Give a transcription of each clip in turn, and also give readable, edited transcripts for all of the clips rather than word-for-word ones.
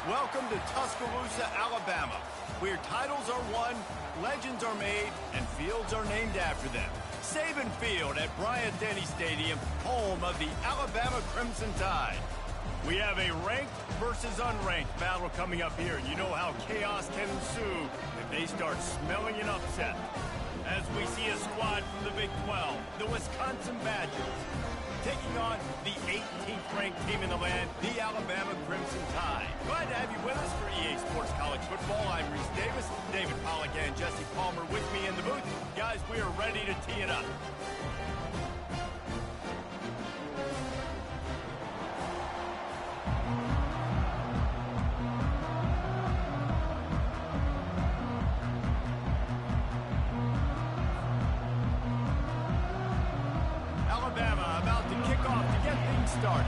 Welcome to Tuscaloosa, Alabama, where titles are won, legends are made, and fields are named after them. Saban Field at Bryant-Denny Stadium, home of the Alabama Crimson Tide. We have a ranked versus unranked battle coming up here, and you know how chaos can ensue if they start smelling an upset. As we see a squad from the Big 12, the Wisconsin Badgers, taking on the 18th ranked team in the land, the Alabama Crimson Tide. Glad to have you with us for EA Sports College Football. I'm Reese Davis, David Pollack and Jesse Palmer with me in the booth. Guys, we are ready to tee it up. Alabama about to kick off to get things started.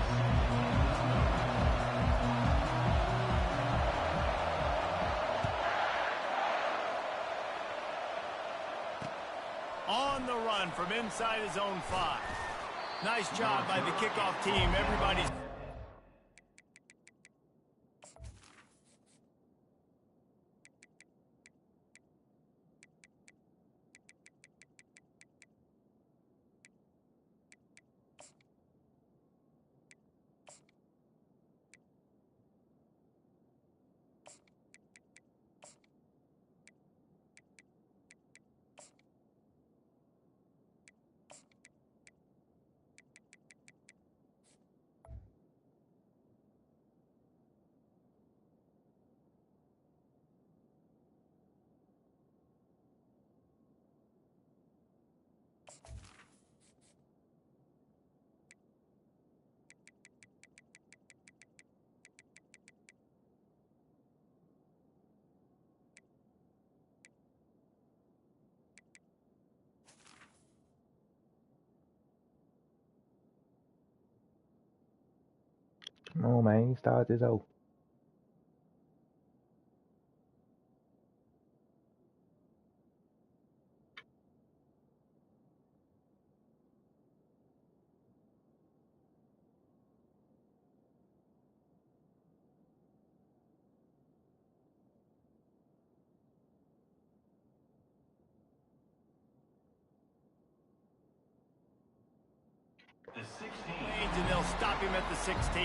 On the run from inside his own 5. Nice job by the kickoff team. Everybody's... Oh man, he started his own. The 16. And they'll stop him at the 16.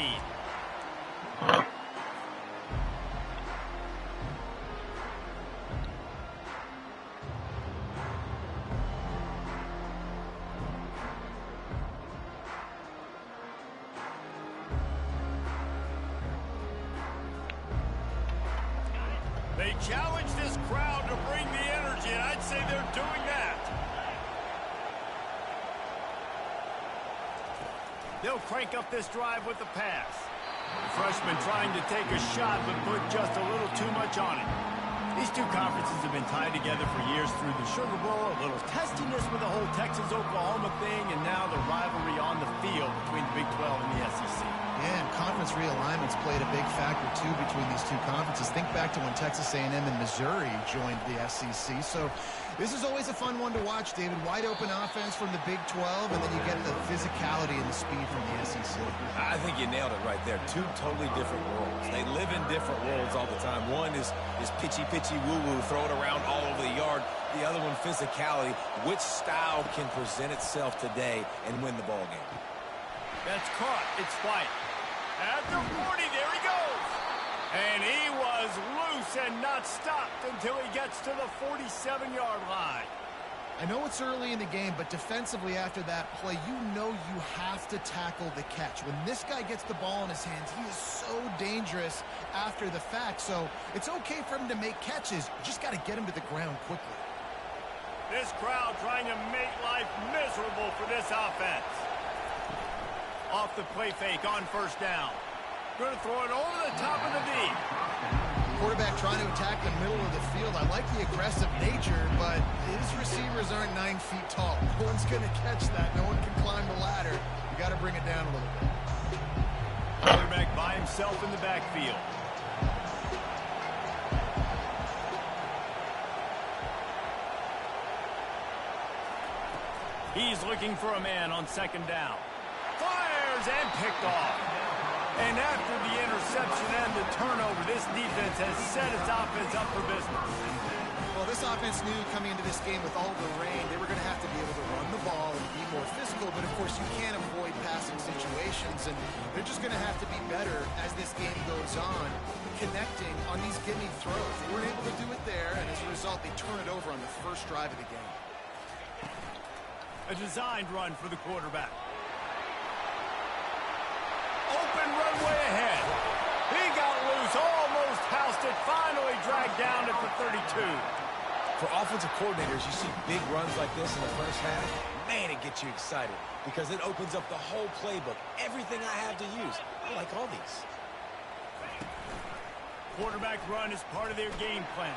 They challenge this crowd to bring the energy, and I'd say they're doing that. They'll crank up this drive with the pass. The freshman trying to take a shot, but put just a little too much on it. These two conferences have been tied together for years through the Sugar Bowl, a little testiness with the whole Texas-Oklahoma thing, and now the rivalry on the field between the Big 12 and the SEC. Yeah, and conference realignments played a big factor, too, between these two conferences. Think back to when Texas A&M and Missouri joined the SEC. So this is always a fun one to watch, David. Wide open offense from the Big 12, and then you get the physicality and the speed from the SEC. I think you nailed it right there. Two totally different worlds. They live in different worlds all the time. One is pitchy, woo-woo, throw it around all over the yard. The other one, physicality. Which style can present itself today and win the ball game? That's caught. It's White. At the 40, there he goes. And he was loose and not stopped until he gets to the 47-yard line. I know it's early in the game, but defensively after that play, you know you have to tackle the catch. When this guy gets the ball in his hands, he is so dangerous after the fact. So it's okay for him to make catches. You just got to get him to the ground quickly. This crowd trying to make life miserable for this offense. Off the play fake on first down. Going to throw it over the top of the D. Quarterback trying to attack the middle of the field. I like the aggressive nature, but his receivers aren't 9 feet tall. No one's going to catch that. No one can climb the ladder. You got to bring it down a little bit. Quarterback by himself in the backfield. He's looking for a man on second down. Fires and picked off. And after the interception and the turnover, this defense has set its offense up for business. Well, this offense knew coming into this game with all the rain, they were going to have to be able to run the ball and be more physical, but of course you can't avoid passing situations, and they're just going to have to be better as this game goes on, connecting on these gimme throws. They weren't able to do it there, and as a result, they turn it over on the first drive of the game. A designed run for the quarterback. Open runway ahead. He got loose, almost housed it, finally dragged down at the 32. For offensive coordinators, you see big runs like this in the first half, man, it gets you excited because it opens up the whole playbook, everything I have to use. I like all these. Quarterback run is part of their game plan.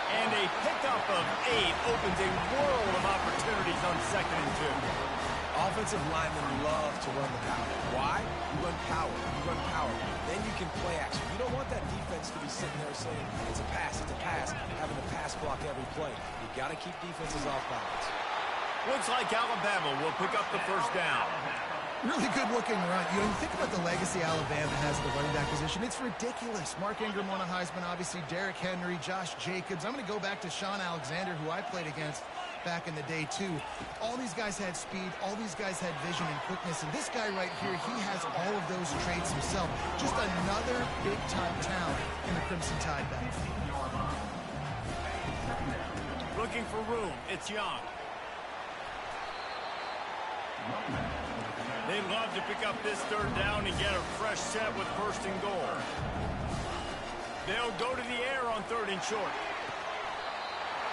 And a pickup of 8 opens a world of opportunities on 2nd and 2. Offensive linemen love to run the power. Why? You run power. You run power. Then you can play action. You don't want that defense to be sitting there saying, it's a pass, having to pass block every play. You got to keep defenses off balance. Looks like Alabama will pick up the first down. Really good-looking run. You think about the legacy Alabama has at the running back position. It's ridiculous. Mark Ingram won a Heisman, obviously. Derrick Henry, Josh Jacobs. I'm going to go back to Sean Alexander, who I played against back in the day, too. All these guys had speed. All these guys had vision and quickness. And this guy right here, he has all of those traits himself. Just another big-time talent in the Crimson Tide backfield. Looking for room. It's Young. They'd love to pick up this third down and get a fresh set with 1st and goal. They'll go to the air on 3rd and short.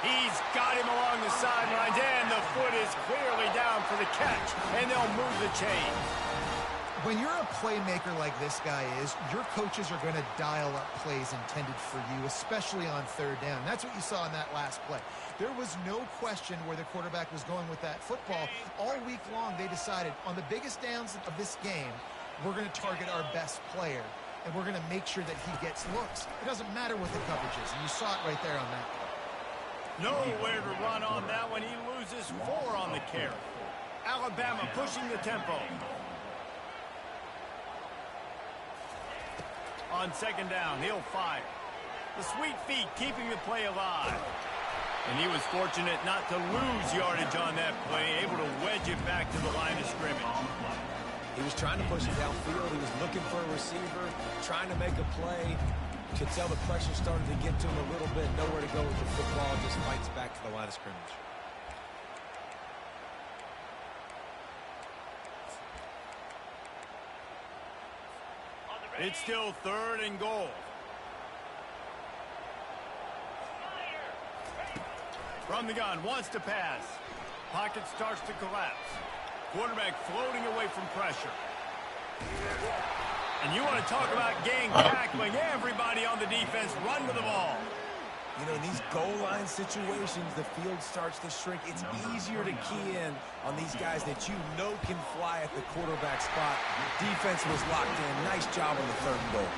He's got him along the sidelines, and the foot is clearly down for the catch, and they'll move the chain. When you're a playmaker like this guy is, your coaches are going to dial up plays intended for you, especially on 3rd down. That's what you saw in that last play. There was no question where the quarterback was going with that football. All week long, they decided on the biggest downs of this game, we're going to target our best player, and we're going to make sure that he gets looks. It doesn't matter what the coverage is, and you saw it right there on that play. Nowhere to run on that one. He loses 4 on the carry. Alabama pushing the tempo. On 2nd down, he'll fire. The sweet feet keeping the play alive. And he was fortunate not to lose yardage on that play, able to wedge it back to the line of scrimmage. He was trying to push it downfield. He was looking for a receiver, trying to make a play. You could tell the pressure started to get to him a little bit. Nowhere to go with the football, just fights back to the line of scrimmage. It's still 3rd and goal. From the gun, wants to pass. Pocket starts to collapse. Quarterback floating away from pressure. And you want to talk about gang tackling. Everybody on the defense run to the ball. You know, in these goal line situations, the field starts to shrink. It's easier to key in on these guys that you know can fly at the quarterback spot. Defense was locked in. Nice job on the 3rd and goal.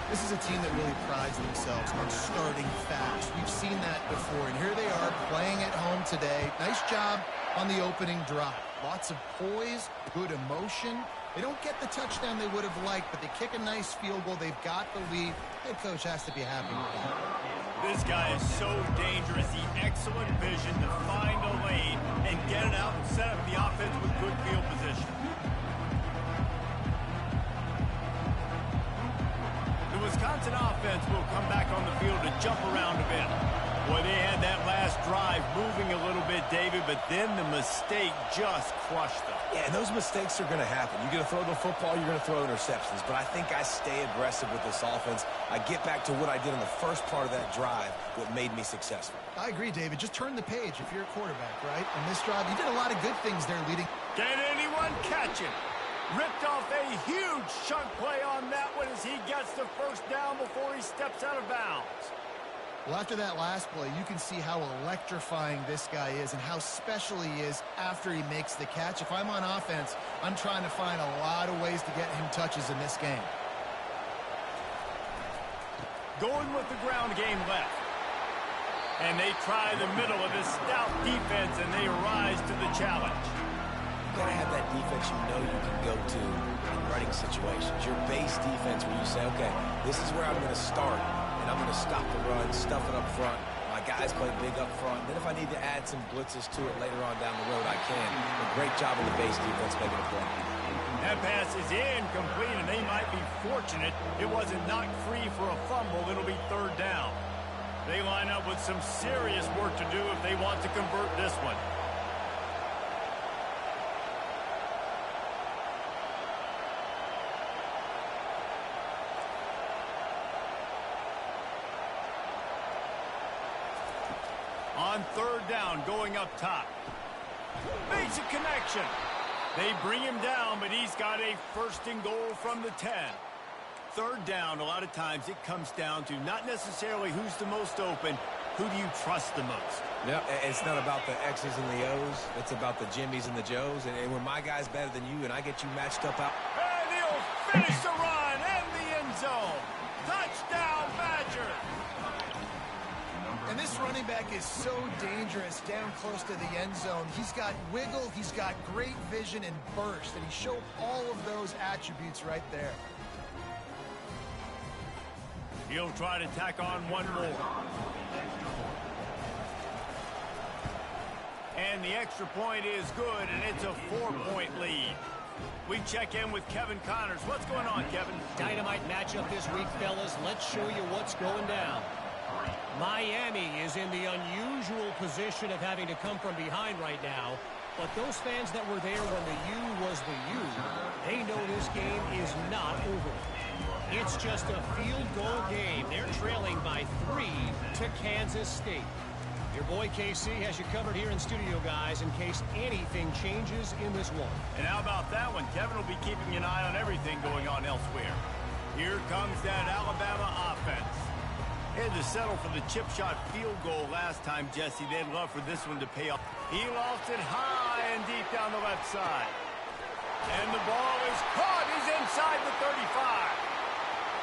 This is a team that really prides themselves on starting fast. We've seen that before, and here they are playing at home today. Nice job on the opening drive. Lots of poise, good emotion. They don't get the touchdown they would have liked, but they kick a nice field goal. They've got the lead. Head coach has to be happy with that. This guy is so dangerous. The excellent vision to find a lane and get it out and set up the offense with good field position. The Wisconsin offense will come back on the field to jump around a bit. Boy, they had that last drive moving a little bit, David, but then the mistake just crushed them. Yeah, and those mistakes are going to happen. You're going to throw the football, you're going to throw interceptions. But I think I stay aggressive with this offense. I get back to what I did in the first part of that drive, what made me successful. I agree, David. Just turn the page if you're a quarterback, right? On this drive, you did a lot of good things there leading. Can anyone catch it? Ripped off a huge chunk play on that one as he gets the first down before he steps out of bounds. Well, after that last play, you can see how electrifying this guy is and how special he is after he makes the catch. If I'm on offense, I'm trying to find a lot of ways to get him touches in this game. Going with the ground game left. And they try the middle of this stout defense, and they rise to the challenge. You've got to have that defense you know you can go to in running situations. Your base defense where you say, okay, this is where I'm going to start. I'm going to stop the run, stuff it up front. My guys play big up front. Then if I need to add some blitzes to it later on down the road, I can. A great job in the base defense making a play. That pass is incomplete, and they might be fortunate it wasn't knocked free for a fumble. It'll be 3rd down. They line up with some serious work to do if they want to convert this one. On 3rd down, going up top. Makes a connection. They bring him down, but he's got a 1st and goal from the 10. 3rd down, a lot of times it comes down to not necessarily who's the most open, who do you trust the most? Yep, it's not about the X's and the O's. It's about the Jimmys and the Joes. And when my guy's better than you and I get you matched up out. And he'll finish the run and the end zone. Touchdown, Badger. And this running back is so dangerous down close to the end zone. He's got wiggle, he's got great vision and burst, and he showed all of those attributes right there. He'll try to tack on one more. And the extra point is good, and it's a 4-point lead. We check in with Kevin Connors. What's going on, Kevin? Dynamite matchup this week, fellas. Let's show you what's going down. Miami is in the unusual position of having to come from behind right now. But those fans that were there when the U was the U, they know this game is not over. It's just a field goal game. They're trailing by 3 to Kansas State. Your boy KC has you covered here in studio, guys, in case anything changes in this one. And how about that one? Kevin will be keeping an eye on everything going on elsewhere. Here comes that Alabama offense. Had to settle for the chip shot field goal last time, Jesse. They'd love for this one to pay off. He lost it high and deep down the left side. And the ball is caught. He's inside the 35.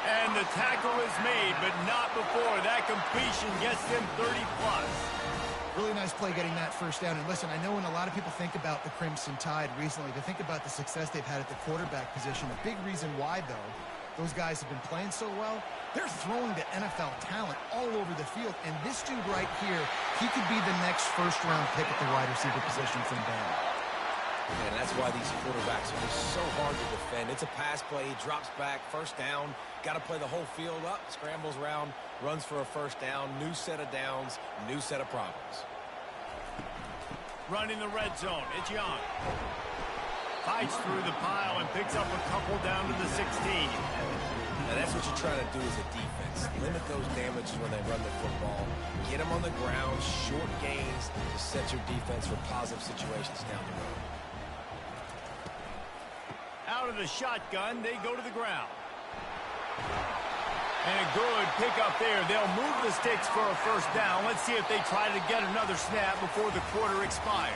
And the tackle is made, but not before. That completion gets them 30-plus. Really nice play getting that first down. And listen, I know when a lot of people think about the Crimson Tide recently, they think about the success they've had at the quarterback position. A big reason why, though, those guys have been playing so well, they're throwing to NFL talent all over the field. And this dude right here, he could be the next first-round pick at the wide receiver position from Bama. And that's why these quarterbacks are just so hard to defend. It's a pass play, he drops back, first down, got to play the whole field up, scrambles around, runs for a first down, new set of downs, new set of problems. Running the red zone, it's Young. Fights through the pile and picks up a couple down to the 16. And that's what you're trying to do as a defense. Limit those damages when they run the football. Get them on the ground, short gains to set your defense for positive situations down the road. Out of the shotgun, they go to the ground. And a good pickup there. They'll move the sticks for a first down. Let's see if they try to get another snap before the quarter expires.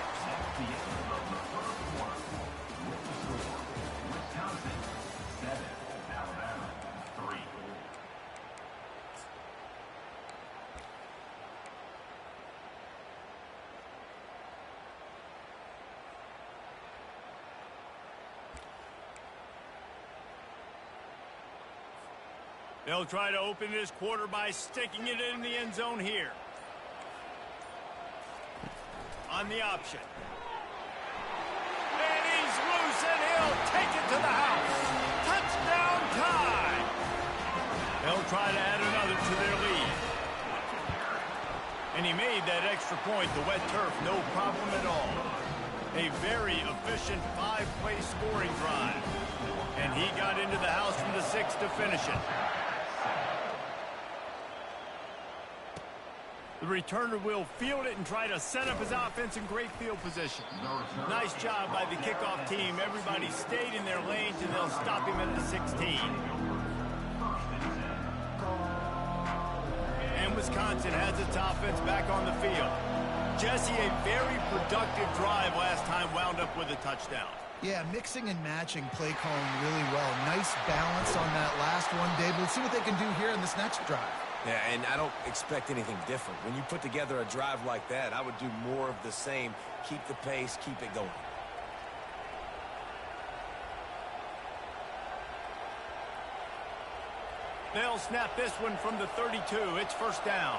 They'll try to open this quarter by sticking it in the end zone here. On the option. And he's loose, and he'll take it to the house. Touchdown time. They'll try to add another to their lead. And he made that extra point. The wet turf, no problem at all. A very efficient 5-play scoring drive. And he got into the house from the 6 to finish it. The returner will field it and try to set up his offense in great field position. Nice job by the kickoff team. Everybody stayed in their lanes, and they'll stop him at the 16. And Wisconsin has its offense back on the field. Jesse, a very productive drive last time, wound up with a touchdown. Yeah, mixing and matching play calling really well. Nice balance on that last one, David. Let's see what they can do here in this next drive. Yeah, and I don't expect anything different. When you put together a drive like that, I would do more of the same. Keep the pace, keep it going. They'll snap this one from the 32. It's first down.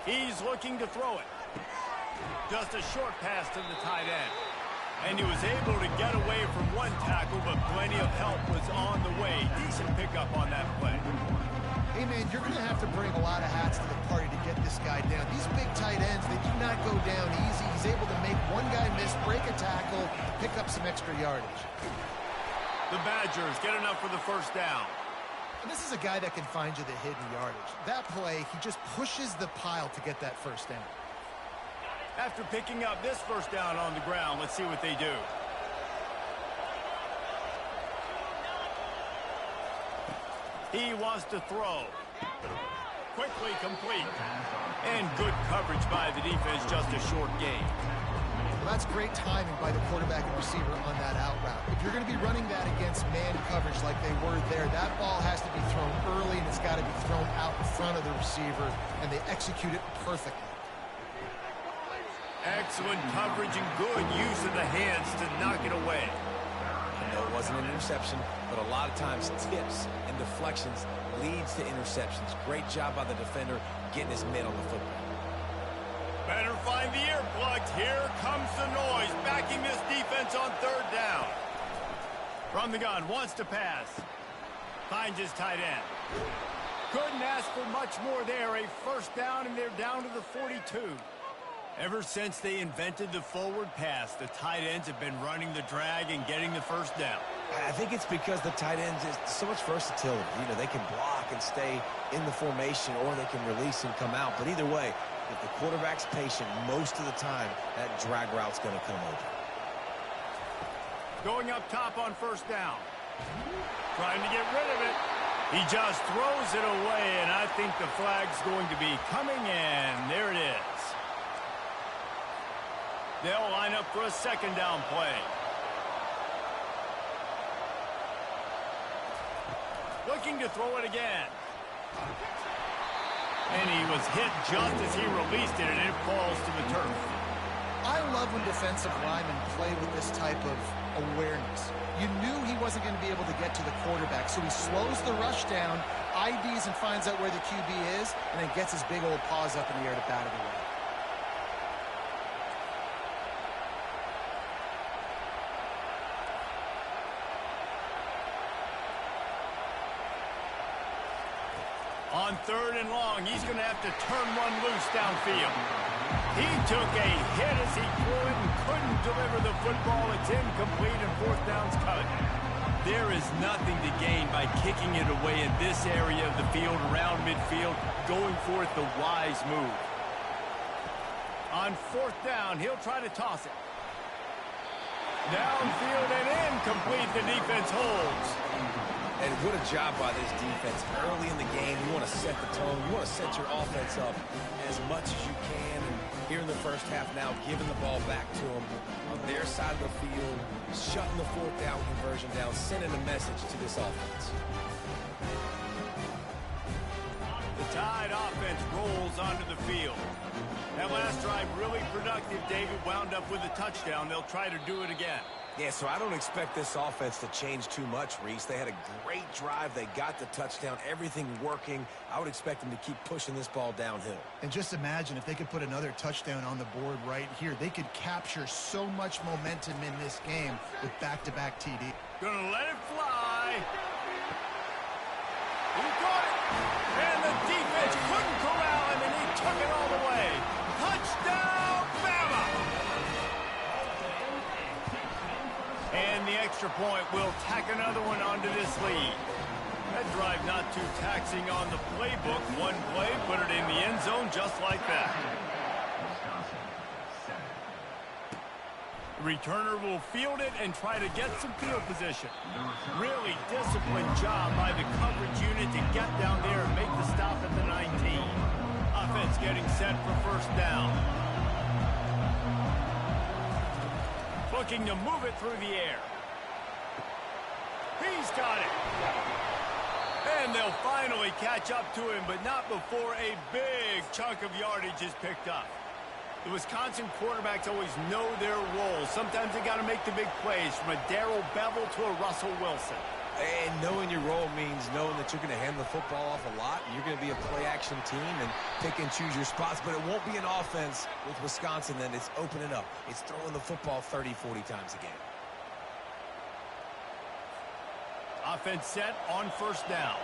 He's looking to throw it. Just a short pass to the tight end. And he was able to get away from one tackle, but plenty of help was on the way. Decent pickup on that play. Hey, man, you're going to have to bring a lot of hats to the party to get this guy down. These big tight ends, they do not go down easy. He's able to make one guy miss, break a tackle, pick up some extra yardage. The Badgers get enough for the first down. And this is a guy that can find you the hidden yardage. That play, he just pushes the pile to get that first down. After picking up this first down on the ground, let's see what they do. He wants to throw. Quickly complete. And good coverage by the defense, just a short gain. Well, that's great timing by the quarterback and receiver on that out route. If you're going to be running that against man coverage like they were there, that ball has to be thrown early, and it's got to be thrown out in front of the receiver, and they execute it perfectly. Excellent coverage and good use of the hands to knock it away. I know it wasn't an interception, but a lot of times tips and deflections leads to interceptions. Great job by the defender getting his mitt on the football. Better find the earplugs. Here comes the noise, backing this defense on third down. From the gun, wants to pass. Finds his tight end. Couldn't ask for much more there. A first down, and they're down to the 42. Ever since they invented the forward pass, the tight ends have been running the drag and getting the first down. I think it's because the tight ends is so much versatility. You know, they can block and stay in the formation, or they can release and come out. But either way, if the quarterback's patient most of the time, that drag route's going to come open. Going up top on first down. Trying to get rid of it. He just throws it away, and I think the flag's going to be coming in. There it is. They'll line up for a second down play. Looking to throw it again. And he was hit just as he released it, and it falls to the turf. I love when defensive linemen play with this type of awareness. You knew he wasn't going to be able to get to the quarterback, so he slows the rush down, IDs and finds out where the QB is, and then gets his big old paws up in the air to bat it away. On third and long, he's going to have to turn one loose downfield. He took a hit as he threw it and couldn't deliver the football. It's incomplete and fourth down's cut. There is nothing to gain by kicking it away in this area of the field, around midfield, going for it the wise move. On fourth down, he'll try to toss it. Downfield and incomplete. The defense holds. And what a job by this defense. Early in the game, you want to set the tone. You want to set your offense up as much as you can. And here in the first half now, giving the ball back to them on their side of the field, shutting the fourth down conversion down, sending a message to this offense. The Tide offense rolls onto the field. That last drive really productive. David wound up with a touchdown. They'll try to do it again. Yeah, so I don't expect this offense to change too much, Reese. They had a great drive. They got the touchdown. Everything working. I would expect them to keep pushing this ball downhill. And just imagine if they could put another touchdown on the board right here. They could capture so much momentum in this game with back-to-back TD. Gonna let it fly. He got it. And the defense couldn't corral him, and he took it all the way. Touchdown, Bama! And the extra point will tack another one onto this lead. That drive not too taxing on the playbook. One play, put it in the end zone just like that. The returner will field it and try to get some field position. Really disciplined job by the coverage unit to get down there and make the stop at the 19. Offense getting set for first down. Looking to move it through the air. He's got it. And they'll finally catch up to him, but not before a big chunk of yardage is picked up. The Wisconsin quarterbacks always know their role. Sometimes they got to make the big plays, from a Darrell Bevel to a Russell Wilson. And knowing your role means knowing that you're going to hand the football off a lot. You're going to be a play-action team and pick and choose your spots. But it won't be an offense with Wisconsin then. It's opening up. It's throwing the football 30, 40 times a game. Offense set on first down.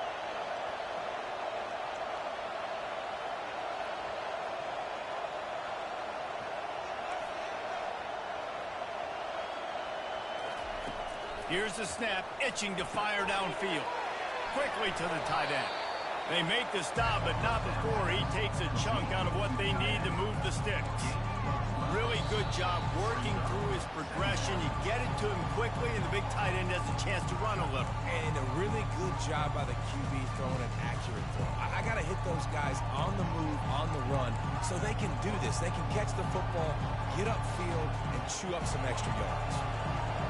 Here's the snap, itching to fire downfield. Quickly to the tight end. They make the stop, but not before he takes a chunk out of what they need to move the sticks. Really good job working through his progression. You get it to him quickly, and the big tight end has a chance to run a little. And a really good job by the QB throwing an accurate throw. I got to hit those guys on the move, on the run, so they can do this. They can catch the football, get upfield, and chew up some extra yards.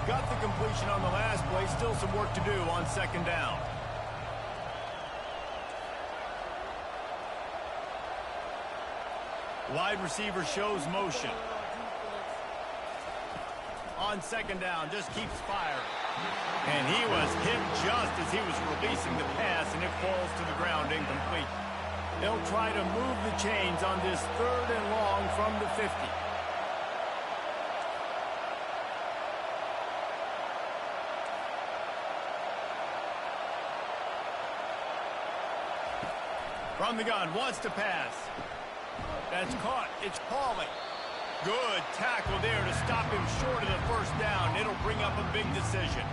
Got the completion on the last play. Still some work to do on second down. Wide receiver shows motion. On second down, just keeps firing. And he was hit just as he was releasing the pass, and it falls to the ground incomplete. They'll try to move the chains on this third and long from the 50. From the gun, wants to pass. That's caught. It's Pauly. Good tackle there to stop him short of the first down. It'll bring up a big decision.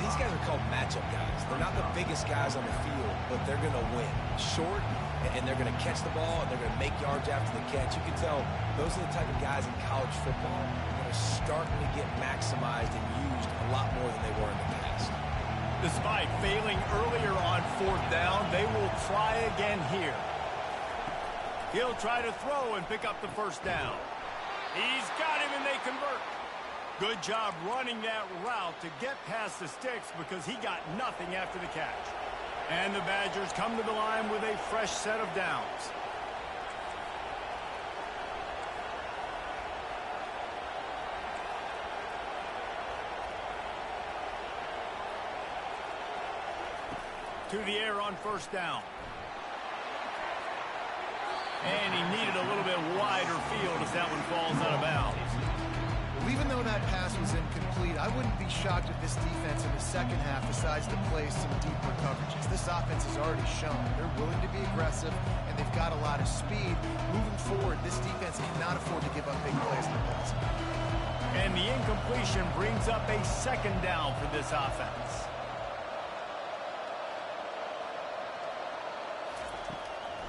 These guys are called matchup guys. They're not the biggest guys on the field, but they're going to win. Short, and they're going to catch the ball, and they're going to make yards after the catch. You can tell those are the type of guys in college football that are starting to get maximized and used a lot more than they were in the past. Despite failing earlier on fourth down, they will try again here. He'll try to throw and pick up the first down. He's got him, and they convert. Good job running that route to get past the sticks because he got nothing after the catch. And the Badgers come to the line with a fresh set of downs. To the air on first down. And he needed a little bit wider field as that one falls out of bounds. Well, even though that pass was incomplete, I wouldn't be shocked if this defense in the second half decides to play some deeper coverages. This offense has already shown they're willing to be aggressive, and they've got a lot of speed. Moving forward, this defense cannot afford to give up big plays in the pass. And the incompletion brings up a second down for this offense.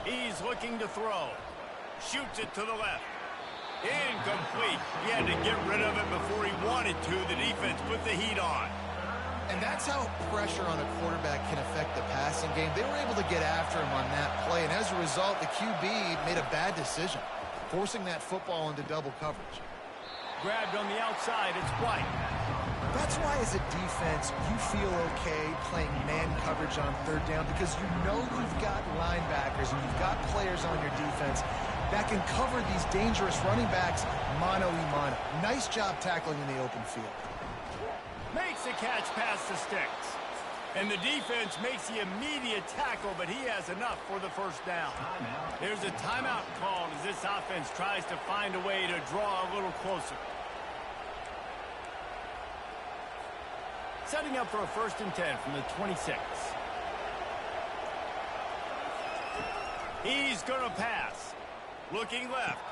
He's looking to throw. Shoots it to the left. Incomplete. He had to get rid of it before he wanted to. The defense put the heat on. And that's how pressure on a quarterback can affect the passing game. They were able to get after him on that play, and as a result, the QB made a bad decision, forcing that football into double coverage. Grabbed on the outside. It's White. That's why, as a defense, you feel okay playing man coverage on third down because you know you've got linebackers and you've got players on your defense that can cover these dangerous running backs mano-a-mano. Nice job tackling in the open field. Makes the catch past the sticks. And the defense makes the immediate tackle, but he has enough for the first down. There's a timeout called as this offense tries to find a way to draw a little closer. Setting up for a 1st and 10 from the 26. He's going to pass. Looking left.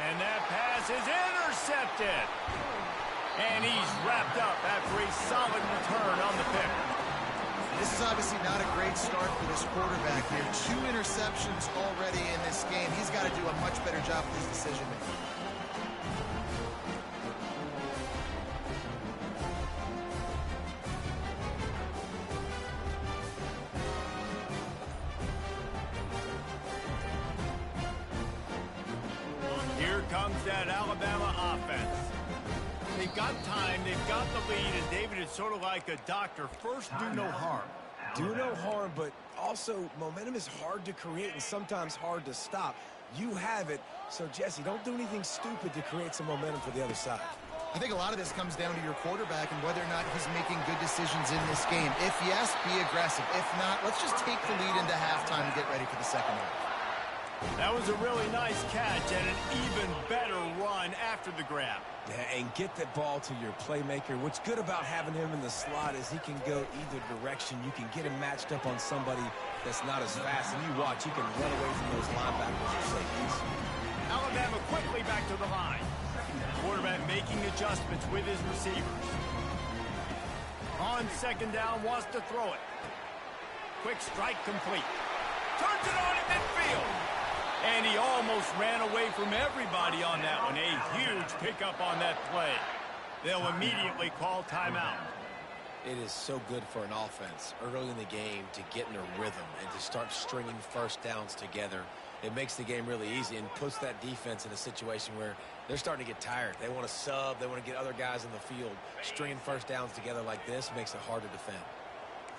And that pass is intercepted. And he's wrapped up after a solid return on the pick. This is obviously not a great start for this quarterback here. 2 interceptions already in this game. He's got to do a much better job with his decision-making. Here comes that Alabama offense. They've got time, they've got the lead, and David is sort of like a doctor. First, do no harm. Do no harm, but also momentum is hard to create and sometimes hard to stop. You have it, so Jesse, don't do anything stupid to create some momentum for the other side. I think a lot of this comes down to your quarterback and whether or not he's making good decisions in this game. If yes, be aggressive. If not, let's just take the lead into halftime and get ready for the second half. That was a really nice catch and an even better run after the grab. Yeah, and get the ball to your playmaker. What's good about having him in the slot is he can go either direction. You can get him matched up on somebody that's not as fast, and you watch, he can run away from those linebackers or safeties. Alabama quickly back to the line. Quarterback making adjustments with his receivers. On 2nd down, wants to throw it. Quick strike complete. Turns it on in midfield. And he almost ran away from everybody on that one. A huge pickup on that play. They'll immediately call timeout. It is so good for an offense early in the game to get in a rhythm and to start stringing first downs together. It makes the game really easy and puts that defense in a situation where they're starting to get tired. They want to sub. They want to get other guys in the field. Stringing first downs together like this makes it hard to defend.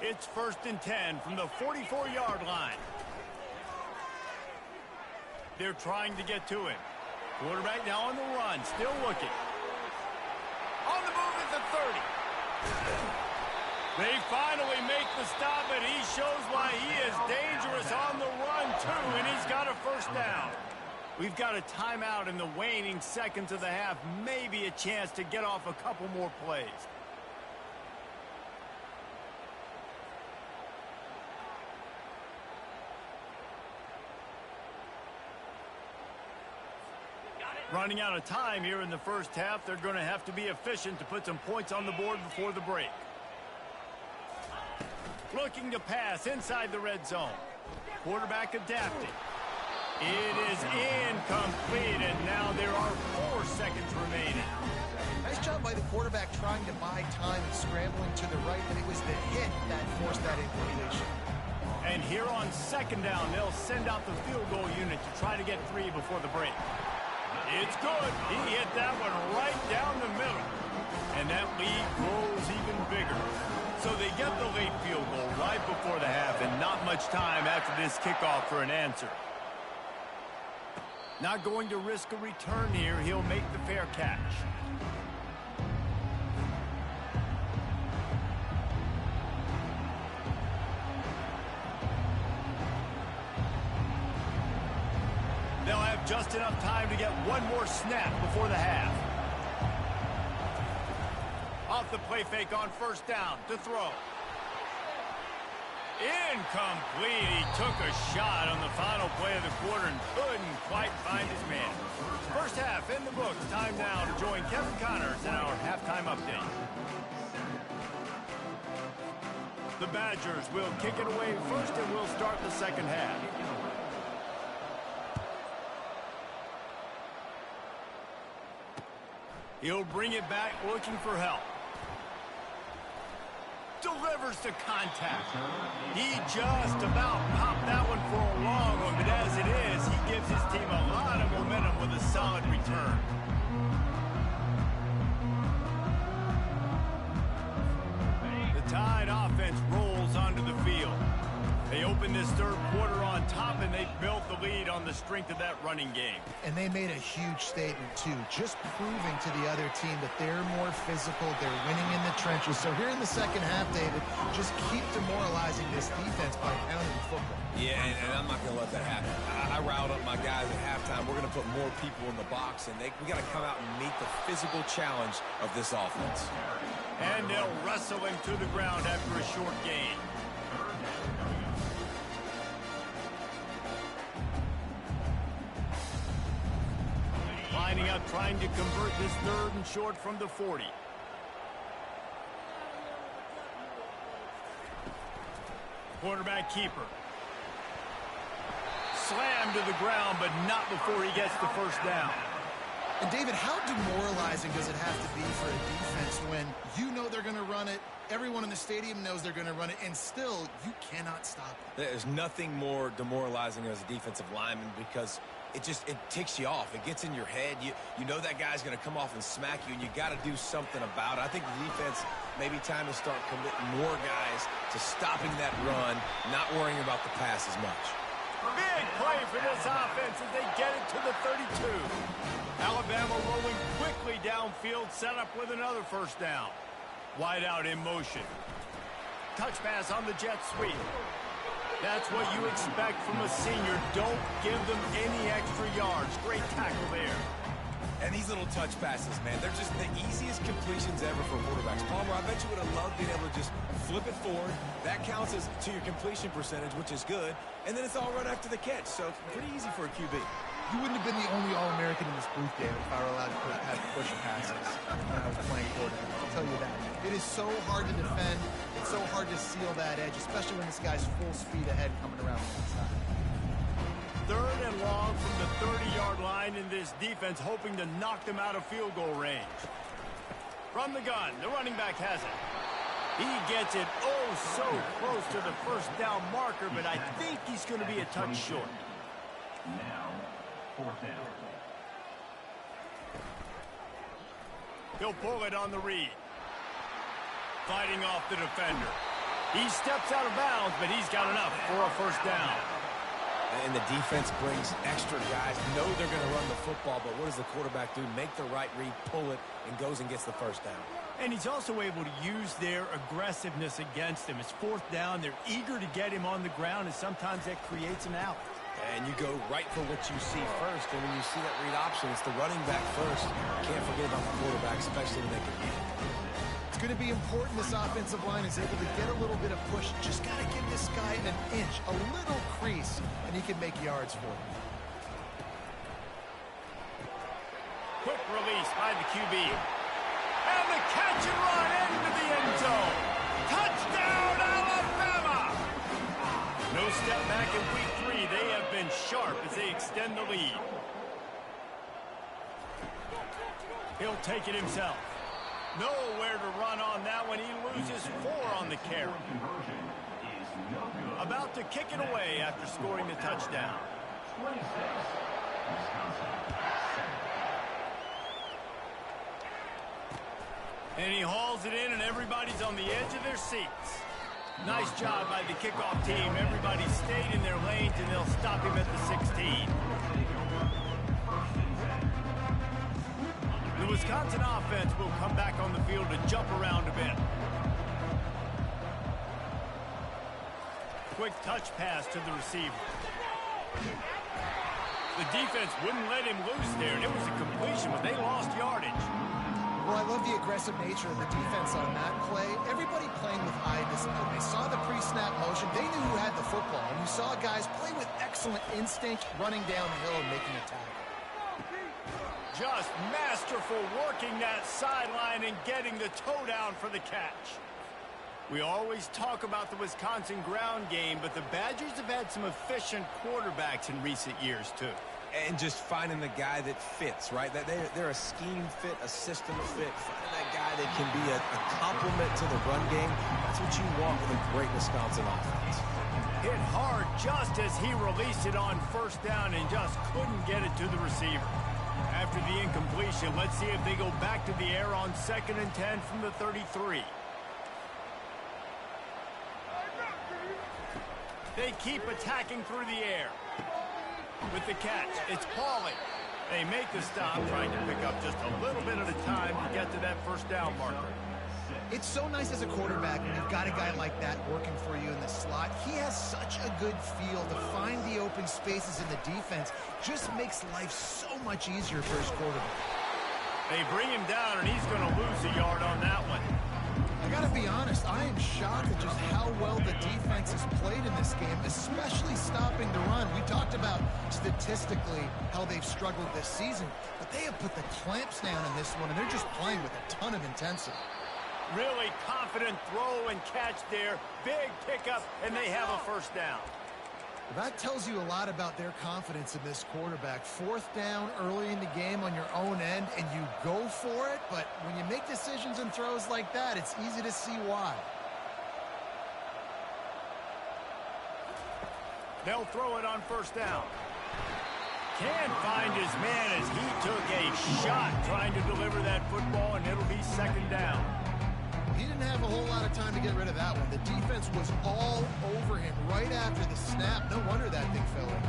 It's 1st and 10 from the 44-yard line. They're trying to get to him. Quarterback now on the run, still looking. On the move at the 30. They finally make the stop, and he shows why he is dangerous on the run, too, and he's got a 1st down. We've got a timeout in the waning seconds of the half, maybe a chance to get off a couple more plays. Running out of time here in the 1st half. They're going to have to be efficient to put some points on the board before the break. Looking to pass inside the red zone. Quarterback adapting. It is incomplete, and now there are 4 seconds remaining. Nice job by the quarterback trying to buy time and scrambling to the right, but it was the hit that forced that incompletion. And here on 2nd down, they'll send out the field goal unit to try to get 3 before the break. It's good. He hit that one right down the middle. And that lead grows even bigger. So they get the late field goal right before the half, and not much time after this kickoff for an answer. Not going to risk a return here. He'll make the fair catch. They'll have just enough time to get one more snap before the half. Off the play fake on 1st down to throw. Incomplete. He took a shot on the final play of the quarter and couldn't quite find his man. 1st half in the books. Time now to join Kevin Connors in our halftime update. The Badgers will kick it away first, and we'll start the 2nd half. He'll bring it back looking for help. Delivers to contact. He just about popped that one for a long one, but as it is, he gives his team a lot of momentum with a solid return. The Tide offense rolls onto the field. They open this third quarter on top, and they built the lead on the strength of that running game. And they made a huge statement, too, just proving to the other team that they're more physical, they're winning in the trenches. So here in the second half, David, just keep demoralizing this defense by pounding the football. Yeah, and I'm not going to let that happen. I riled up my guys at halftime. We're going to put more people in the box, and we got to come out and meet the physical challenge of this offense. And they'll wrestle him to the ground after a short gain. Lining up, trying to convert this third and short from the 40. Quarterback keeper. Slammed to the ground, but not before he gets the first down. And, David, how demoralizing does it have to be for a defense when you know they're going to run it, everyone in the stadium knows they're going to run it, and still you cannot stop it? There's nothing more demoralizing as a defensive lineman because it ticks you off. It gets in your head. You know that guy's going to come off and smack you, and you got to do something about it. I think the defense maybe time to start committing more guys to stopping that run, not worrying about the pass as much. Big play for this offense as they get it to the 32. Alabama rolling quickly downfield, set up with another first down. Wide out in motion. Touch pass on the jet sweep. That's what you expect from a senior. Don't give them any extra yards. Great tackle there. And these little touch passes, man, they're just the easiest completions ever for quarterbacks. Palmer, I bet you would have loved being able to just flip it forward. That counts as to your completion percentage, which is good. And then it's all right after the catch. So pretty easy for a QB. You wouldn't have been the only All-American in this booth, David, if I were allowed to have push passes when I was playing quarterback. I'll tell you that. It is so hard to defend. It's so hard to seal that edge, especially when this guy's full speed ahead coming around the outside. Third and long from the 30-yard line, in this defense hoping to knock them out of field goal range. From the gun, the running back has it. He gets it so close to the first down marker, but I think he's going to be a touch short. Now, fourth down. He'll pull it on the read. Fighting off the defender. He steps out of bounds, but he's got enough for a first down. And the defense brings extra guys. Know they're going to run the football, but what does the quarterback do? Make the right read, pull it, and goes and gets the first down. And he's also able to use their aggressiveness against him. It's fourth down. They're eager to get him on the ground, and sometimes that creates an out. And you go right for what you see first. And when you see that read option, it's the running back first. Can't forget about the quarterback, especially when they can beat it. It's going to be important this offensive line is able to get a little bit of push. Just got to give this guy an inch, a little crease, and he can make yards for him. Quick release by the QB. And the catch and run into the end zone. Touchdown, Alabama! No step back in week 3. They have been sharp as they extend the lead. He'll take it himself. Nowhere to run on that one. He loses 4 on the carry. About to kick it away after scoring the touchdown. 26, Wisconsin. And he hauls it in, and everybody's on the edge of their seats. Nice job by the kickoff team. Everybody stayed in their lanes, and they'll stop him at the 16. The Wisconsin offense will come back on the field to jump around a bit. Quick touch pass to the receiver. The defense wouldn't let him loose there, and it was a completion, but they lost yardage. Well, I love the aggressive nature of the defense on that play. Everybody playing with eye discipline. They saw the pre-snap motion. They knew who had the football. And you saw guys play with excellent instinct, running down the hill and making a tackle. Just masterful working that sideline and getting the toe down for the catch. We always talk about the Wisconsin ground game, but the Badgers have had some efficient quarterbacks in recent years, too. And just finding the guy that fits, right? That they're a scheme fit, a system fit. Finding that guy that can be a complement to the run game. That's what you want with a great Wisconsin offense. Hit hard just as he released it on first down and just couldn't get it to the receiver. After the incompletion, let's see if they go back to the air on 2nd and 10 from the 33. They keep attacking through the air. With the catch, it's Pauly. They make the stop, trying to pick up just a little bit at a time to get to that first down marker. It's so nice as a quarterback when you've got a guy like that working for you in the slot. He has such a good feel to find the open spaces in the defense. Just makes life so much easier for his quarterback. They bring him down, and he's going to lose a yard on that one. I got to be honest, I am shocked at just how well the defense has played in this game, especially stopping the run. We talked about statistically how they've struggled this season, but they have put the clamps down in this one, and they're just playing with a ton of intensity. Really confident throw and catch there. Big pickup, and they have a first down. That tells you a lot about their confidence in this quarterback. 4th down early in the game on your own end, and you go for it, but when you make decisions and throws like that, it's easy to see why. They'll throw it on first down. Can't find his man as he took a shot trying to deliver that football, and it'll be 2nd down. He didn't have a whole lot of time to get rid of that one. The defense was all over him right after the snap. No wonder that thing fell in.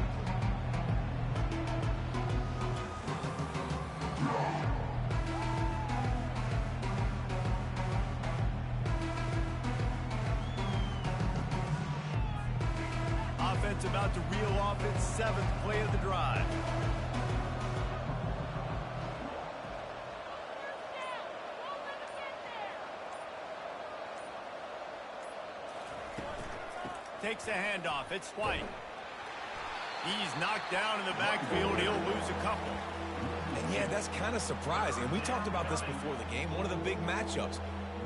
Offense about to reel off its 7th play of the drive. Takes a handoff. It's White. He's knocked down in the backfield. He'll lose a couple. And yeah, that's kind of surprising. And we talked about this before the game. One of the big matchups.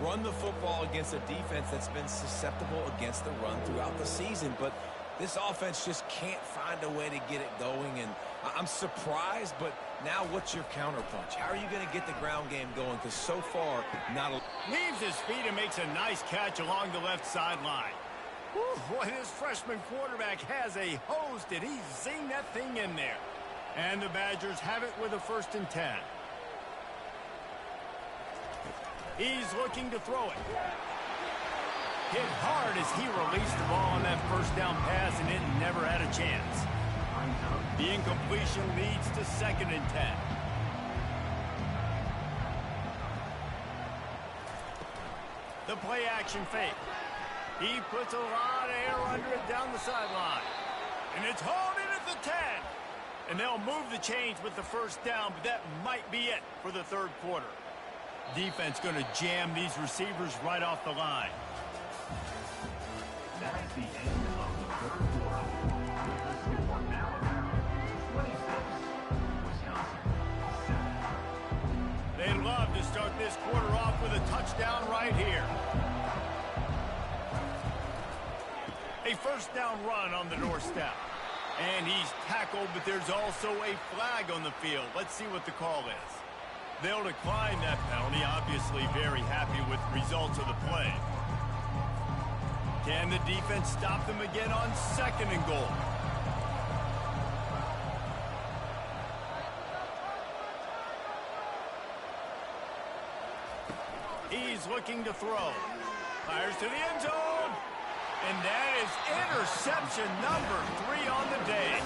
Run the football against a defense that's been susceptible against the run throughout the season. But this offense just can't find a way to get it going. And I'm surprised, but now what's your counterpunch? How are you going to get the ground game going? Because so far, not a... Leaves his feet and makes a nice catch along the left sideline. Boy, this freshman quarterback has a hose. Did he zing that thing in there? And the Badgers have it with a 1st and 10. He's looking to throw it. Hit hard as he released the ball on that first down pass, and it never had a chance. The incompletion leads to 2nd and 10. The play action fake. He puts a lot of air under it down the sideline. And it's hauled in at the 10. And they'll move the chains with the first down, but that might be it for the 3rd quarter. Defense going to jam these receivers right off the line. That's the end of the 3rd quarter. The score now, 26, Wisconsin 7. They'd love to start this quarter off with a touchdown right here. A first down run on the doorstep. And he's tackled, but there's also a flag on the field. Let's see what the call is. They'll decline that penalty, obviously very happy with the results of the play. Can the defense stop them again on 2nd and goal? He's looking to throw. Fires to the end zone. And that is interception number 3 on the day.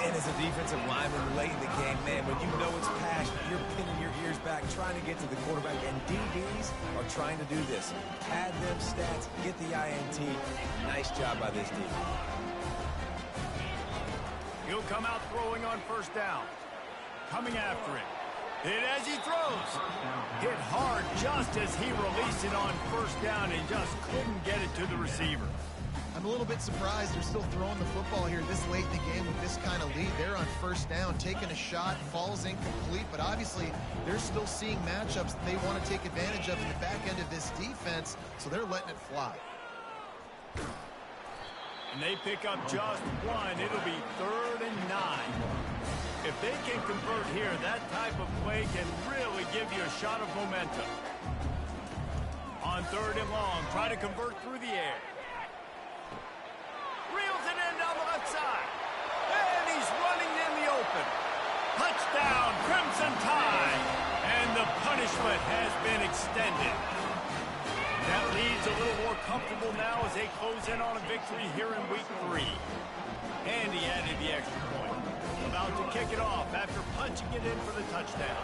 And as a defensive lineman late in the game, man, when you know it's passed, you're pinning your ears back, trying to get to the quarterback. And DBs are trying to do this. Pad them stats, get the INT. Nice job by this defense. He'll come out throwing on first down. Coming after him. Hit as he throws. Hit hard just as he released it on first down and just couldn't get it to the receiver. I'm a little bit surprised they're still throwing the football here this late in the game with this kind of lead. They're on first down, taking a shot, falls incomplete, but obviously they're still seeing matchups that they want to take advantage of in the back end of this defense, so they're letting it fly. And they pick up just one. It'll be 3rd and 9. they can convert here, that type of play can really give you a shot of momentum. On 3rd and long, try to convert through the air. Reels it in down the left side. And he's running in the open. Touchdown, Crimson Tide. And the punishment has been extended. That leads a little more comfortable now as they close in on a victory here in week 3. And he added the extra point. About to kick it off after punching it in for the touchdown.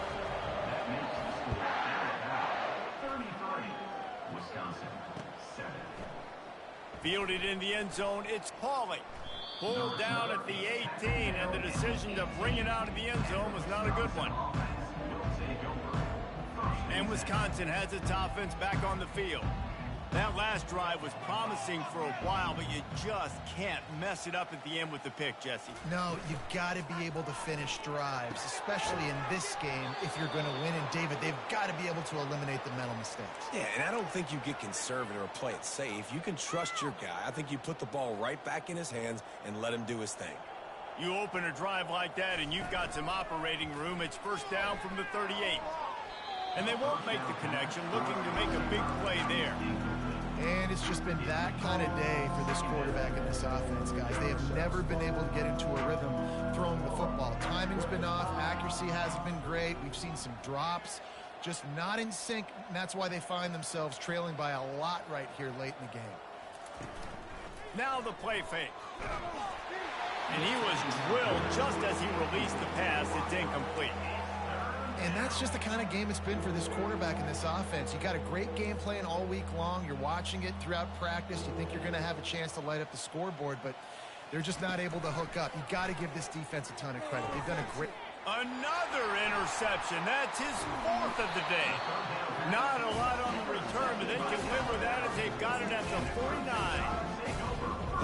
That makes the score 33. Wisconsin, 7. Fielded in the end zone, it's Pauly. Pulled down at the 18, and the decision to bring it out of the end zone was not a good one. And Wisconsin has its offense back on the field. That last drive was promising for a while, but you just can't mess it up at the end with the pick, Jesse. No, you've got to be able to finish drives, especially in this game if you're going to win. And, David, they've got to be able to eliminate the mental mistakes. Yeah, and I don't think you get conservative or play it safe. You can trust your guy. I think you put the ball right back in his hands and let him do his thing. You open a drive like that, and you've got some operating room. It's first down from the 38. And they won't make the connection, looking to make a big play there. And it's just been that kind of day for this quarterback and this offense, guys. They have never been able to get into a rhythm throwing the football. Timing's been off. Accuracy hasn't been great. We've seen some drops, just not in sync. And that's why they find themselves trailing by a lot right here late in the game. Now the play fake. And he was drilled just as he released the pass. It's incomplete. And that's just the kind of game it's been for this quarterback and this offense. You got a great game plan all week long. You're watching it throughout practice. You think you're going to have a chance to light up the scoreboard, but they're just not able to hook up. You got to give this defense a ton of credit. They've done a great... Another interception. That's his 4th of the day. Not a lot on the return, but they can live with that as they've got it at the 49.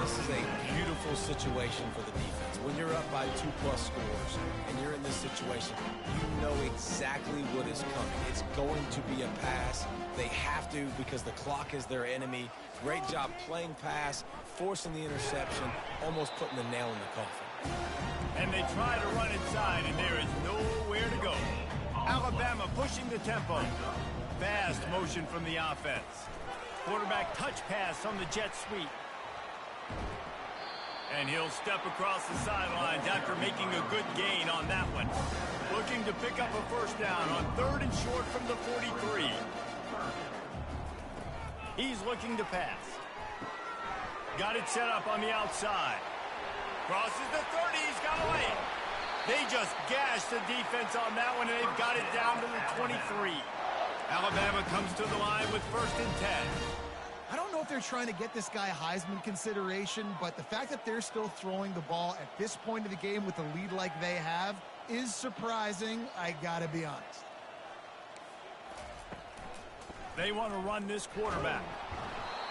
This is a beautiful situation for the defense. When you're up by 2+ scores and you're in this situation, you know exactly what is coming. It's going to be a pass. They have to because the clock is their enemy. Great job playing pass, forcing the interception, almost putting the nail in the coffin. And they try to run inside, and there is nowhere to go. Alabama pushing the tempo. Fast motion from the offense. Quarterback touch pass on the jet sweep. And he'll step across the sidelines after making a good gain on that one. Looking to pick up a first down on 3rd and short from the 43. He's looking to pass. Got it set up on the outside. Crosses the 30, he's got a lane. They just gashed the defense on that one, and they've got it down to the 23. Alabama comes to the line with 1st and 10. I don't know if they're trying to get this guy Heisman consideration, but the fact that they're still throwing the ball at this point of the game with a lead like they have is surprising, I gotta be honest. They want to run this quarterback.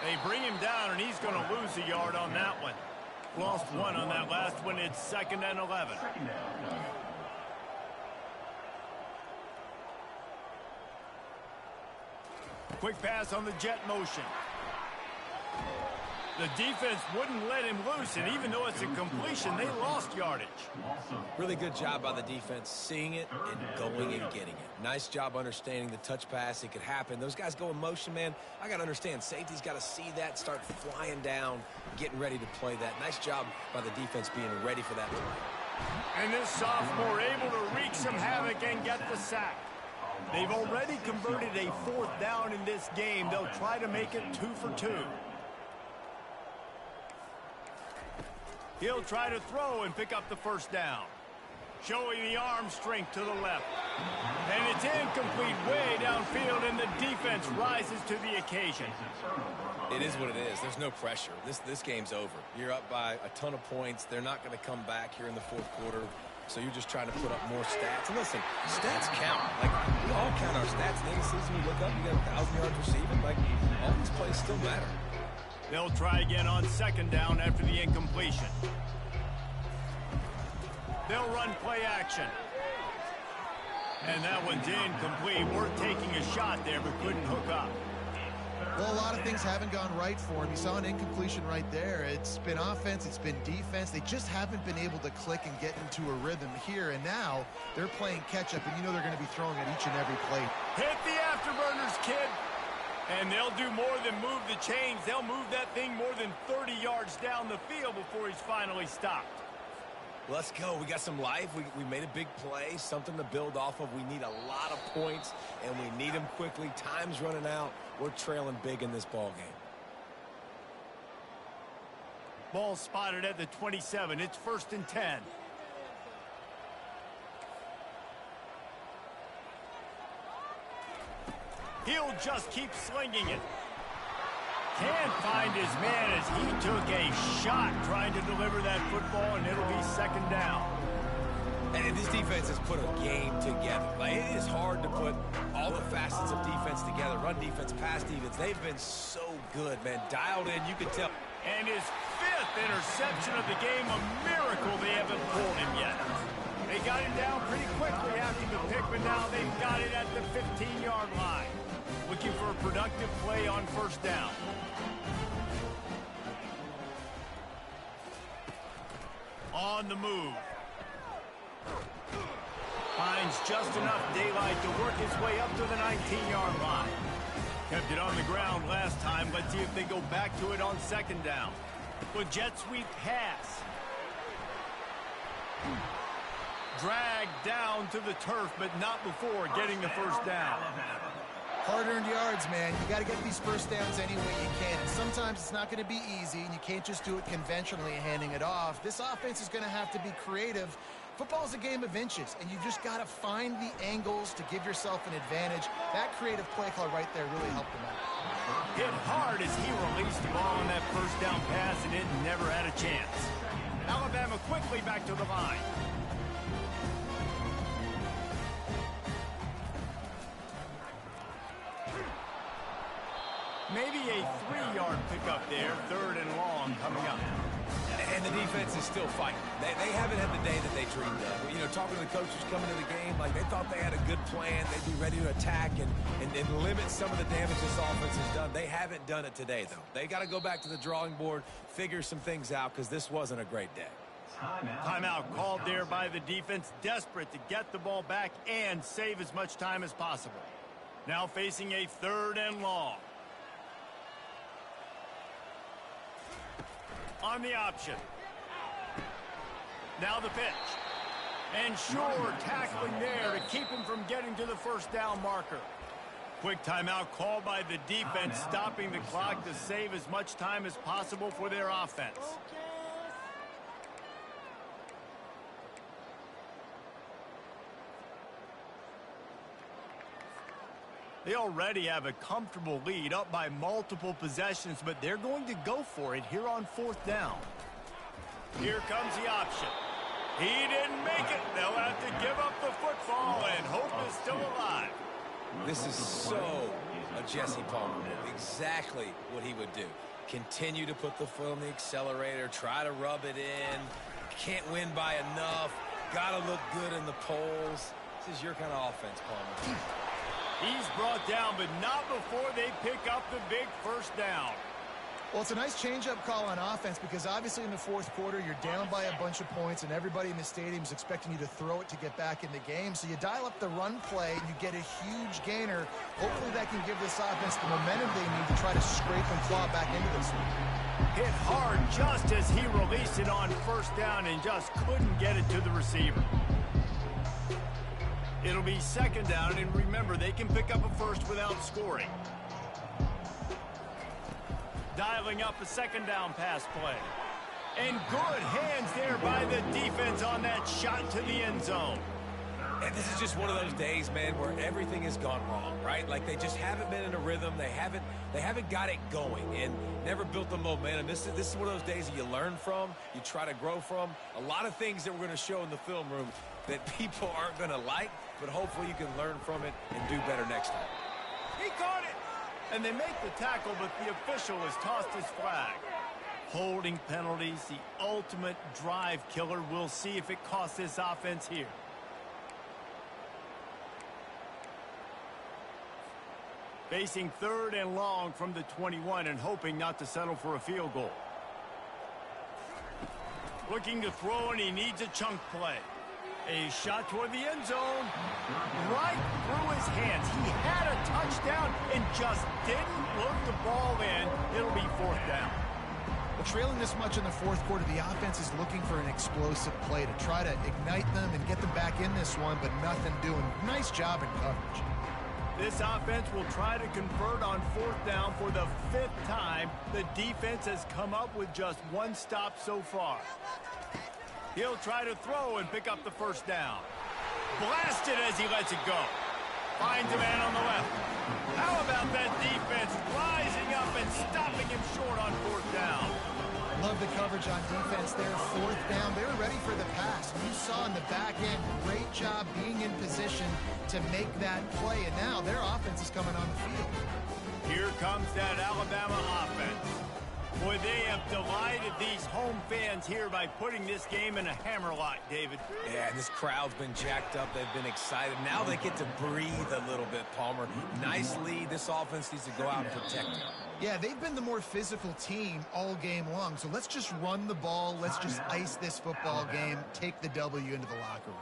They bring him down, and he's going to lose a yard on that one. Lost 1 on that last one. It's 2nd and 11. Quick pass on the jet motion. The defense wouldn't let him loose, and even though it's a completion, they lost yardage. Really good job by the defense, seeing it and going and getting it. Nice job understanding the touch pass. It could happen. Those guys go in motion, man. I got to understand, safety's got to see that, start flying down, getting ready to play that. Nice job by the defense being ready for that play. And this sophomore able to wreak some havoc and get the sack. They've already converted a 4th down in this game. They'll try to make it 2 for 2. He'll try to throw and pick up the first down. Showing the arm strength to the left. And it's incomplete way downfield, and the defense rises to the occasion. It is what it is. There's no pressure. This game's over. You're up by a ton of points. They're not going to come back here in the 4th quarter. So you're just trying to put up more stats. And listen, stats count. Like, we all count our stats. In the season, we look up, you got 1,000 yards receiving. Like, all these plays still matter. They'll try again on 2nd down after the incompletion. They'll run play action. And that one's incomplete. We're taking a shot there, but couldn't hook up. Well, a lot of things haven't gone right for him. You saw an incompletion right there. It's been offense, it's been defense. They just haven't been able to click and get into a rhythm here. And now they're playing catch-up, and you know they're going to be throwing at each and every play. Hit the afterburners, kid. And they'll do more than move the chains. They'll move that thing more than 30 yards down the field before he's finally stopped. Let's go. We got some life. We made a big play, something to build off of. We need a lot of points, and we need them quickly. Time's running out. We're trailing big in this ball game. Ball spotted at the 27. It's 1st and 10. He'll just keep slinging it. Can't find his man as he took a shot trying to deliver that football, and it'll be 2nd down. And this defense has put a game together. Like, it is hard to put all the facets of defense together. Run defense, pass defense. They've been so good, man. Dialed in, you can tell. And his 5th interception of the game, a miracle they haven't pulled him yet. They got him down pretty quickly after the pick, but now they've got it at the 15-yard line. Looking for a productive play on 1st down. On the move. Finds just enough daylight to work his way up to the 19-yard line. Kept it on the ground last time. Let's see if they go back to it on 2nd down. With jet sweep pass. Dragged down to the turf, but not before getting the 1st down. Hard-earned yards, man. You got to get these 1st downs any way you can. And sometimes it's not going to be easy, and you can't just do it conventionally handing it off. This offense is going to have to be creative. Football's a game of inches, and you've just got to find the angles to give yourself an advantage. That creative play call right there really helped them out. Hit hard as he released the ball on that 1st down pass, and it never had a chance. Alabama quickly back to the line. Maybe a 3-yard pickup there, 3rd and long coming up. And the defense is still fighting. They haven't had the day that they dreamed of. You know, talking to the coaches coming to the game, like they thought they had a good plan. They'd be ready to attack and limit some of the damage this offense has done. They haven't done it today, though. They got to go back to the drawing board, figure some things out, because this wasn't a great day. Timeout called there by the defense, desperate to get the ball back and save as much time as possible. Now facing a 3rd and long. On the option. Now the pitch. And sure, tackling there to keep him from getting to the 1st down marker. Quick timeout called by the defense, stopping the clock to save as much time as possible for their offense. They already have a comfortable lead, up by multiple possessions, but they're going to go for it here on 4th down. Here comes the option. He didn't make it. They'll have to give up the football, and hope is still alive. This is so a Jesse Palmer move. Exactly what he would do. Continue to put the foot on the accelerator, try to rub it in. Can't win by enough. Got to look good in the polls. This is your kind of offense, Palmer. He's brought down, but not before they pick up the big 1st down. Well, it's a nice change-up call on offense because obviously in the 4th quarter, you're down by a bunch of points and everybody in the stadium is expecting you to throw it to get back in the game. So you dial up the run play and you get a huge gainer. Hopefully that can give this offense the momentum they need to try to scrape and claw back into this one. Hit hard just as he released it on 1st down and just couldn't get it to the receiver. It'll be 2nd down, and remember, they can pick up a 1st without scoring. Dialing up a 2nd down pass play. And good hands there by the defense on that shot to the end zone. And this is just one of those days, man, where everything has gone wrong, right? Like they just haven't been in a rhythm. They haven't got it going and never built the momentum. This is one of those days that you learn from, you try to grow from. A lot of things that we're going to show in the film room that people aren't going to like, but hopefully you can learn from it and do better next time. He caught it! And they make the tackle, but the official has tossed his flag. Holding penalties, the ultimate drive killer. We'll see if it costs this offense here. Facing 3rd and long from the 21 and hoping not to settle for a field goal. Looking to throw, and he needs a chunk play. A shot toward the end zone. Right through his hands. He had a touchdown and just didn't look the ball in. It'll be 4th down. Well, trailing this much in the 4th quarter, the offense is looking for an explosive play to try to ignite them and get them back in this one, but nothing doing. Nice job in coverage. This offense will try to convert on 4th down for the 5th time. The defense has come up with just 1 stop so far. He'll try to throw and pick up the 1st down. Blasted as he lets it go. Finds a man on the left. How about that defense rising up and stopping him short on 4th down? Love the coverage on defense there. 4th down. They were ready for the pass. You saw in the back end, great job being in position to make that play. And now their offense is coming on the field. Here comes that Alabama offense. Boy, they have delighted these home fans here by putting this game in a hammerlock, David. Yeah, this crowd's been jacked up. They've been excited. Now they get to breathe a little bit, Palmer. Nice lead. This offense needs to go out and protect it. Yeah, they've been the more physical team all game long. So let's just run the ball. Let's just ice this football game. Take the W into the locker room.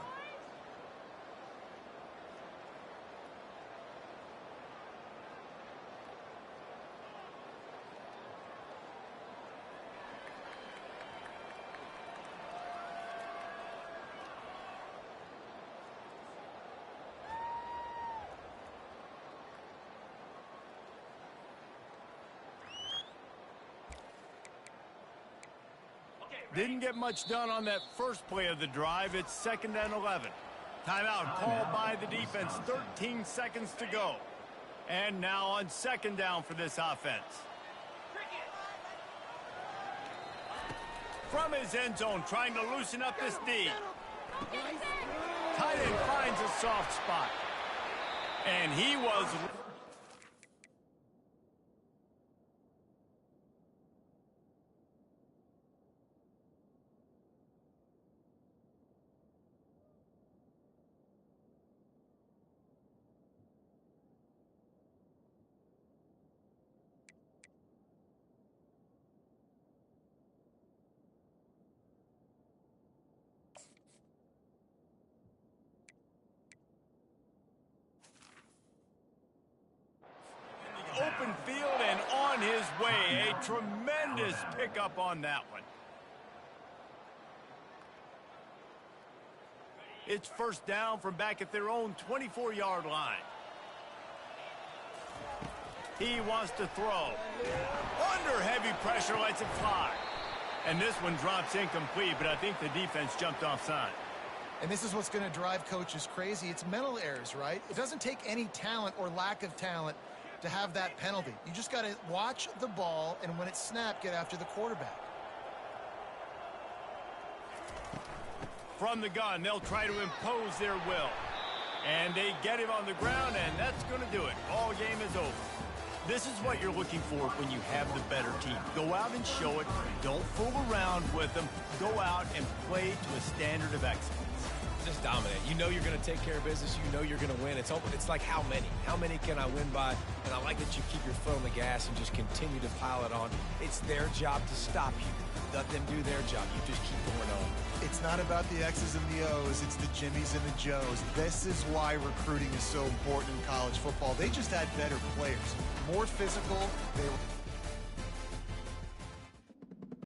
Didn't get much done on that first play of the drive. It's 2nd and 11. Timeout called by the defense. 13 seconds to go. And now on 2nd down for this offense. From his end zone, trying to loosen up this D. Tight end finds a soft spot. And he was... open field and on his way. A tremendous pickup on that one. It's 1st down from back at their own 24-yard line. He wants to throw. Under heavy pressure, lets it fly. And this one drops incomplete, but I think the defense jumped offside. And this is what's going to drive coaches crazy. It's mental errors, right? It doesn't take any talent or lack of talent to have that penalty. You just got to watch the ball, and when it's snapped, get after the quarterback. From the gun, they'll try to impose their will. And they get him on the ground, and that's going to do it. Ball game is over. This is what you're looking for when you have the better team. Go out and show it. Don't fool around with them. Go out and play to a standard of excellence. Just dominate. You know you're going to take care of business. You know you're going to win. It's like how many? How many can I win by? And I like that you keep your foot on the gas and just continue to pile it on. It's their job to stop you. Let them do their job. You just keep going on. It's not about the X's and the O's. It's the Jimmies and the Joes. This is why recruiting is so important in college football. They just had better players. More physical. They were...